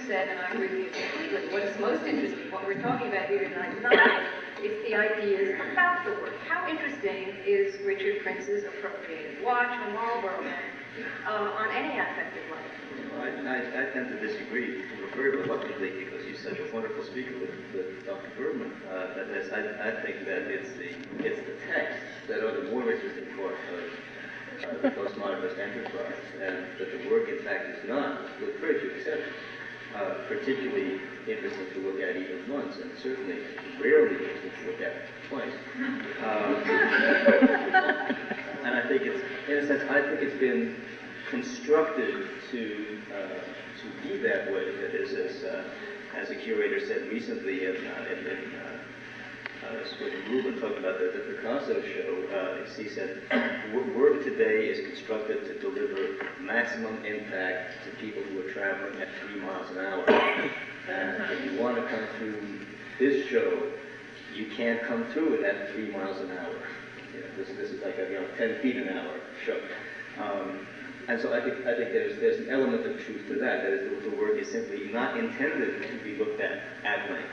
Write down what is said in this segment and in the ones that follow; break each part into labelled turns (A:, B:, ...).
A: said, and I agree with you completely, what is most interesting, what we're talking about here tonight, is the ideas about the work. How interesting is Richard Prince's appropriated watch or Marlboro Man on any aspect of life?
B: I tend to disagree very reluctantly because he's such a wonderful speaker with Dr. Berman. I think that it's the text that are the more interesting part of the postmodernist enterprise, and that the work, in fact, is not, with very few exceptions, particularly interesting to look at even once, and certainly rarely interesting to look at twice. And I think it's, in a sense, I think it's been constructed to be that way. That is, as a curator said recently in Rubin talking about the Picasso show, he said, work today is constructed to deliver maximum impact to people who are traveling at 3 miles an hour. And if you want to come through this show, you can't come through it at 3 miles an hour. You know, this is like a 10 feet an hour show. And so I think there's an element of truth to that. That is, the work is simply not intended to be looked at length.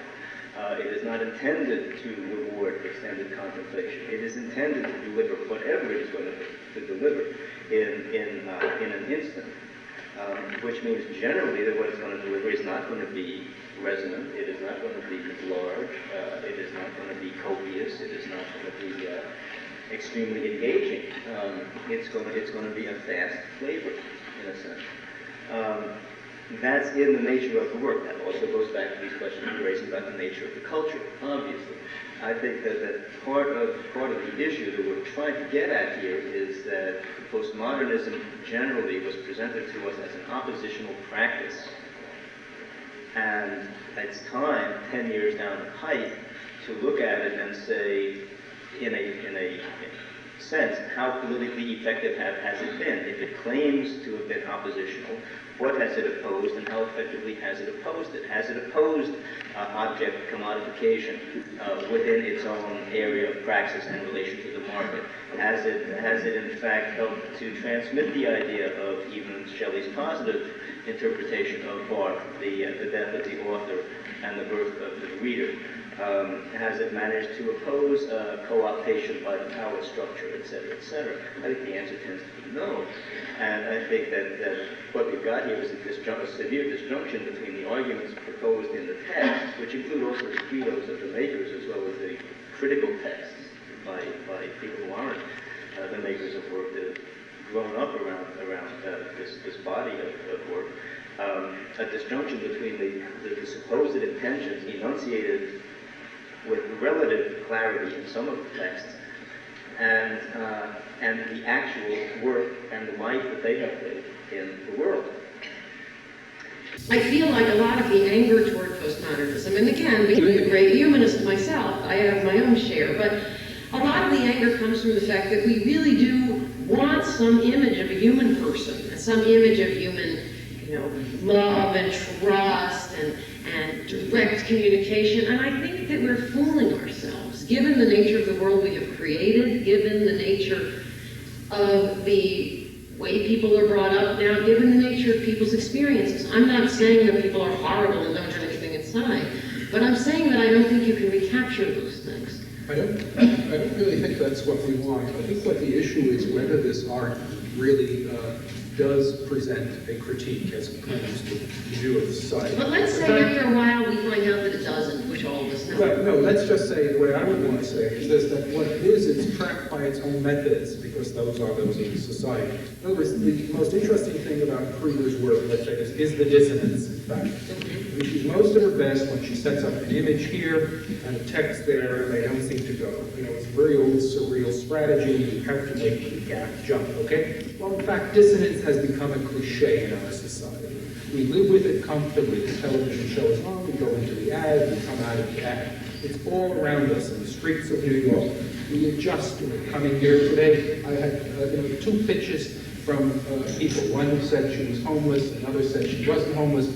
B: It is not intended to reward extended contemplation. It is intended to deliver whatever it is going to deliver in an instant. Which means generally that what it's going to deliver is not going to be resonant. It is not going to be large. It is not going to be copious. It is not going to be extremely engaging. It's going to be a fast flavor, in a sense. That's in the nature of the work. That also goes back to these questions you're raising about the nature of the culture, obviously. I think that part of the issue that we're trying to get at here is that postmodernism generally was presented to us as an oppositional practice. And it's time, 10 years down the pike, to look at it and say, in a sense, how politically effective has it been? If it claims to have been oppositional, what has it opposed, and how effectively has it opposed it? Has it opposed object commodification within its own area of praxis and relation to the market? Has it in fact helped to transmit the idea of even Shelley's positive interpretation of Barth, the death of the author and the birth of the reader? Has it managed to oppose co-optation by the power structure, et cetera, et cetera? I think the answer tends to be no. And I think that what we've got here is a severe disjunction between the arguments proposed in the text, which include also the credos of the makers, as well as the critical texts by people who aren't the makers of work that have grown up around this body of work. A disjunction between the supposed intentions enunciated with relative clarity in some of the texts, and the actual work and the life that they have lived in the world.
C: I feel like a lot of the anger toward postmodernism, and again, being a great humanist myself, I have my own share, but a lot of the anger comes from the fact that we really do want some image of a human person, some image of human, love and trust and direct communication, and I think that we're fooling ourselves, given the nature of the world we have created, given the nature of the way people are brought up now, given the nature of people's experiences. I'm not saying that people are horrible and don't have anything inside, but I'm saying that I don't think you can recapture those things.
D: I don't really think that's what we want. I think what the issue is whether this art really does present a critique as opposed to view of society.
C: But let's say after a while we find out that it doesn't, which all of us know.
D: Well, no, let's just say, what I would want to say is this, that what it is, it's trapped by its own methods, because those are those of society. In other words, the most interesting thing about Kruger's work, let's say, is the dissonance, in fact. I mean, she's most at her best when she sets up an image here and a text there, and they don't seem to go. It's a very old surreal strategy. You have to make the gap jump, okay? Well, in fact, dissonance has become a cliche in our society. We live with it comfortably. The television show is on, we go into the ad, we come out of the ad. It's all around us in the streets of New York. We adjust to it. Coming here today, I had 2 pitches from people. One said she was homeless, another said she wasn't homeless.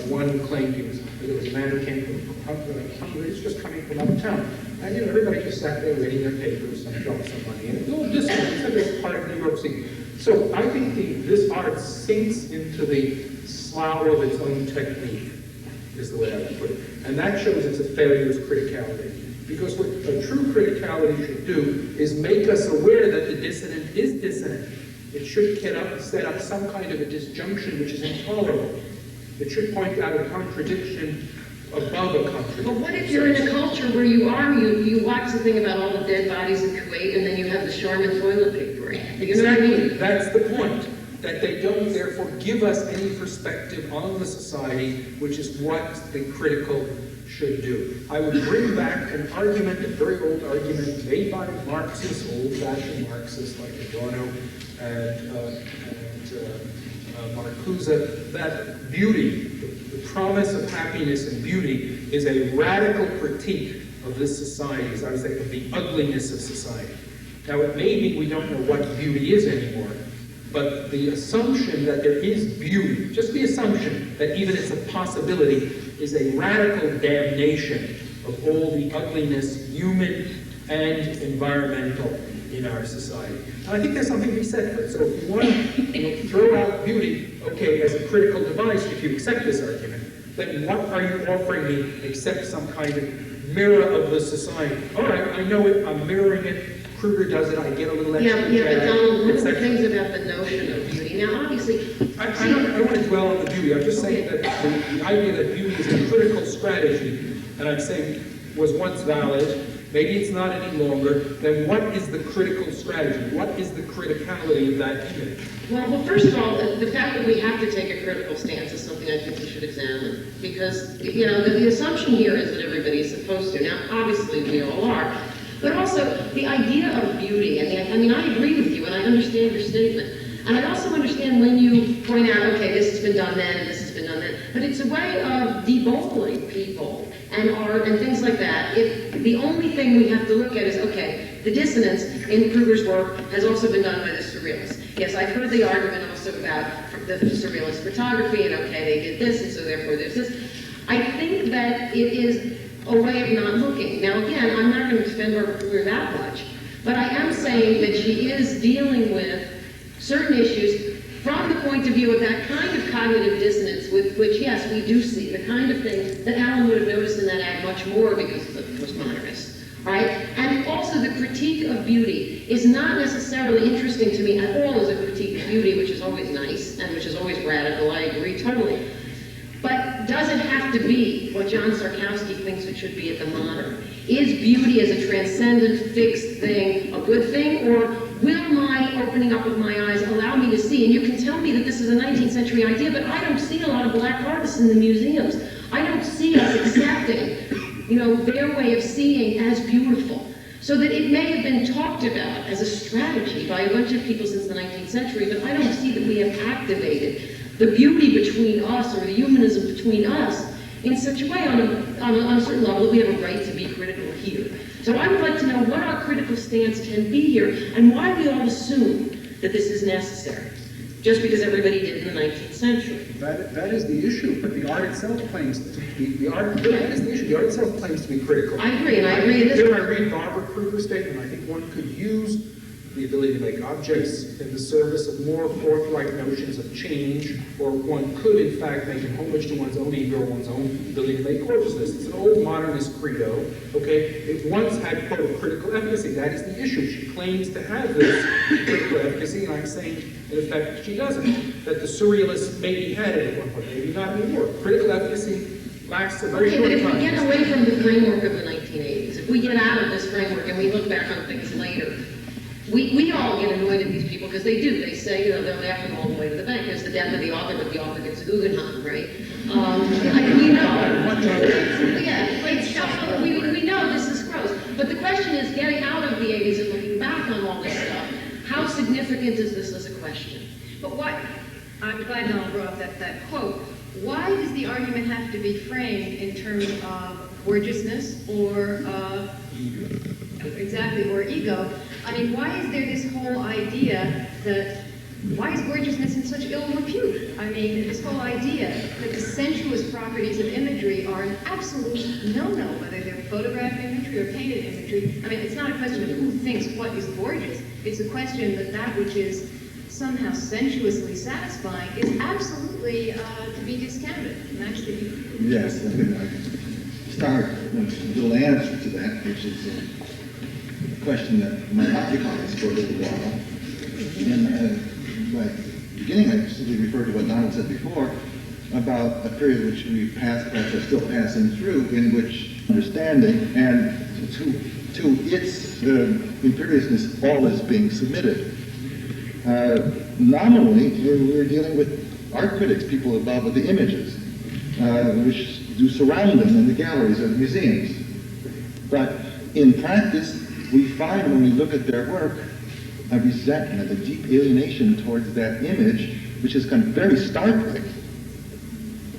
D: One claimed there was a man who came from Hungary, he's just coming from uptown. And everybody just sat there reading their papers and dropped some money in. It's all dissonant. It's like this part of New York City. So I think this art sinks into the slough of its own technique, is the way I would put it. And that shows it's a failure of criticality. Because what a true criticality should do is make us aware that the dissonant is dissonant. It should set up some kind of a disjunction which is intolerable. It should point out a contradiction above a contradiction.
C: But what if you're in a culture where you watch the thing about all the dead bodies in Kuwait, and then you have the Charmin toilet paper? You know what I mean?
D: That's the point. That they don't therefore give us any perspective on the society, which is what the critical should do. I would bring back an argument, a very old argument, made by Marxists, old-fashioned Marxists like Adorno and Marcuse, that beauty, the promise of happiness and beauty, is a radical critique of this society, as I would say, of the ugliness of society. Now, it may be we don't know what beauty is anymore, but the assumption that there is beauty, just the assumption that even it's a possibility, is a radical damnation of all the ugliness, human and environmental, in our society. And I think there's something to be said for it. So if you want to throw out beauty, okay, as a critical device, if you accept this argument, then what are you offering me except some kind of mirror of the society? All right, I know it, I'm mirroring it. Kruger does it, I get a little extra.
C: Yeah, but Donald, one of the things about the notion of beauty, now obviously...
D: I don't want to dwell on the beauty, I'm just saying that the idea that beauty is a critical strategy, and I'm saying was once valid, maybe it's not any longer, then what is the critical strategy? What is the criticality of that image?
C: Well, first of all, the fact that we have to take a critical stance is something I think we should examine. Because, you know, the assumption here is that everybody's supposed to. Now, obviously we all are. But also, the idea of beauty, and I mean, I agree with you, and I understand your statement. And I also understand when you point out, okay, this has been done then, and this has been done then. But it's a way of debulking people and art and things like that. If the only thing we have to look at is, okay, the dissonance in Kruger's work has also been done by the surrealists. Yes, I've heard the argument also about the surrealist photography, and okay, they did this, and so therefore there's this. I think that it is a way of not looking. Now again, I'm not going to defend Barbara Kruger that much, but I am saying that she is dealing with certain issues from the point of view of that kind of cognitive dissonance with which, yes, we do see the kind of thing that Alan would have noticed in that ad much more because of the postmodernists, right? And also the critique of beauty is not necessarily interesting to me at all as a critique of beauty, which is always nice and which is always radical. I agree totally. But does it have to be what John Sarkowski thinks it should be at the modern? Is beauty as a transcendent, fixed thing a good thing, or will my opening up of my eyes allow me to see? And you can tell me that this is a 19th century idea, but I don't see a lot of black artists in the museums. I don't see us accepting, you know, their way of seeing as beautiful. So that it may have been talked about as a strategy by a bunch of people since the 19th century, but I don't see that we have activated the beauty between us, or the humanism between us, in such a way on a certain level that we have a right to be critical here. So I would like to know what our critical stance can be here, and why we all assume that this is necessary, just because everybody did in the 19th century.
D: That is the issue, but the art itself claims to be, that is the issue, the art itself claims to be critical.
C: I agree, and I agree in this.
D: Here I read Barbara Kruger's statement, I think one could use the ability to make objects in the service of more forthright notions of change, or one could, in fact, make an homage to one's own ego, one's own ability to make gorgeousness. It's an old modernist credo, okay? It once had, quote, critical efficacy. That is the issue. She claims to have this critical efficacy, and I'm saying, in effect, she doesn't. That the surrealists maybe had it at one point, maybe not anymore. Critical efficacy lasts a very short time.
C: But if we get away from the framework of the 1980s, if we get out of this framework and we look back on things later, we all get annoyed at these people because they do. They say, you know, they're laughing all the way to the bank. There's the death of the author, but the author gets a Guggenheim, right? We know this is gross. But the question is, getting out of the 80s and looking back on all this stuff, how significant is this as a question?
A: But why, I'm glad Donald brought up that quote. Why does the argument have to be framed in terms of gorgeousness or exactly, or ego? I mean, why is there this whole idea that, why is gorgeousness in such ill repute? I mean, this whole idea that the sensuous properties of imagery are an absolute no-no, whether they're photographed imagery or painted imagery. I mean, it's not a question of who thinks what is gorgeous. It's a question that that which is somehow sensuously satisfying is absolutely to be discounted. And that's the
E: Yes, I think I start with a little answer to that, which is a question that might occupy us for a little while. And by beginning, I simply refer to what Donald said before about a period which we passed, perhaps are still passing through, in which understanding and to its imperiousness all is being submitted. Nominally, we're dealing with art critics, people involved with the images, which do surround them in the galleries of museums. But in practice, we find when we look at their work a resentment, a deep alienation towards that image, which is kind of very startling.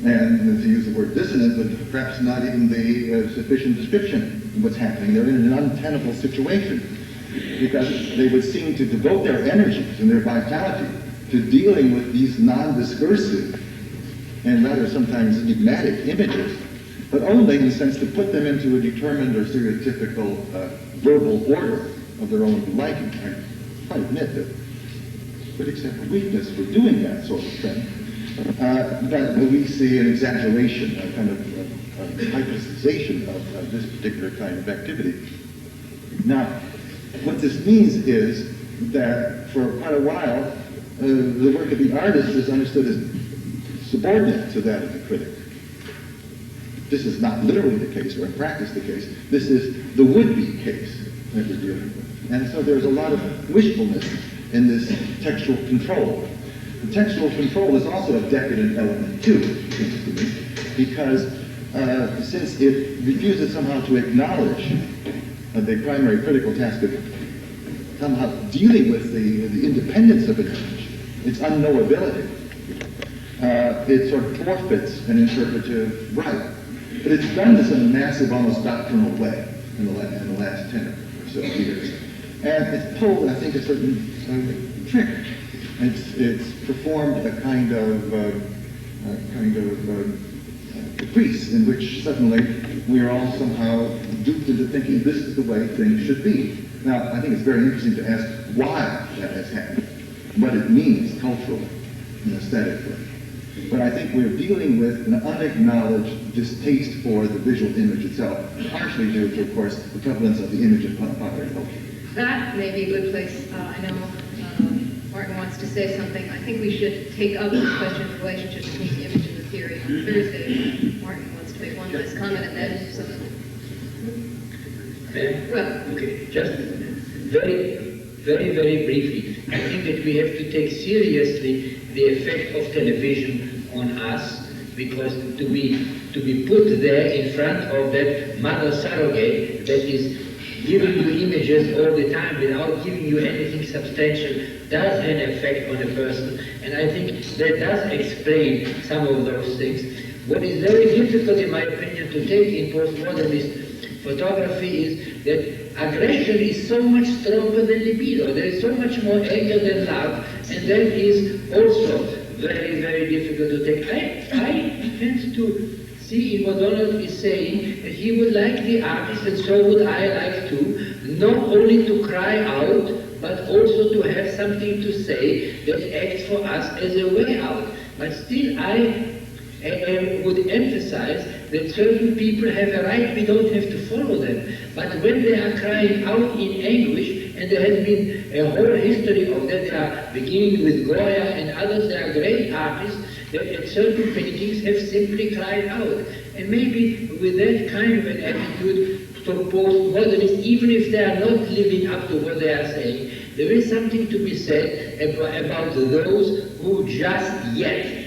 E: And to use the word dissonant, but perhaps not even the sufficient description of what's happening. They're in an untenable situation because they would seem to devote their energies and their vitality to dealing with these non-discursive and rather sometimes enigmatic images, but only in the sense to put them into a determined or stereotypical verbal order of their own liking. I admit that critics have a weakness for doing that sort of thing. But we see an exaggeration, a kind of hypersization of this particular kind of activity. Now, what this means is that for quite a while, the work of the artist is understood as subordinate to that of the critic. This is not literally the case, or in practice the case. This is the would-be case that we're dealing with. And so there's a lot of wishfulness in this textual control. The textual control is also a decadent element too, it seems to me, because since it refuses somehow to acknowledge the primary critical task of somehow dealing with the independence of an image, its unknowability, it sort of forfeits an interpretive right. But it's done this in a massive, almost doctrinal way in the last 10 or so years. And it's pulled, I think, a certain trick. It's performed a kind of caprice in which suddenly we are all somehow duped into thinking this is the way things should be. Now, I think it's very interesting to ask why that has happened, what it means culturally and aesthetically. But I think we're dealing with an unacknowledged distaste for the visual image itself, partially due to, of course, the prevalence of the image in popular culture.
A: That may be a good place. I know Martin wants to say something. I think we should take up the question of the relationship between the image and the theory on Thursday. Martin wants to make one last comment, and then something. Well,
F: okay, just very briefly. I think that we have to take seriously the effect of television on us, because to be put there in front of that mother surrogate that is giving you images all the time without giving you anything substantial does have an effect on a person, and I think that does explain some of those things. What is very difficult, in my opinion, to take in postmodernist photography is that aggression is so much stronger than libido. There is so much more anger than love, and that is also very difficult to take. I tend to see in what Donald is saying that he would like the artist, and so would I like to, not only to cry out, but also to have something to say that acts for us as a way out. But still I would emphasize that certain people have a right, we don't have to follow them. But when they are crying out in anguish, and there has been a whole history of that, they are beginning with Goya and others, they are great artists, that at certain paintings have simply cried out. And maybe with that kind of an attitude for postmodernists, even if they are not living up to what they are saying, there is something to be said about those who just yet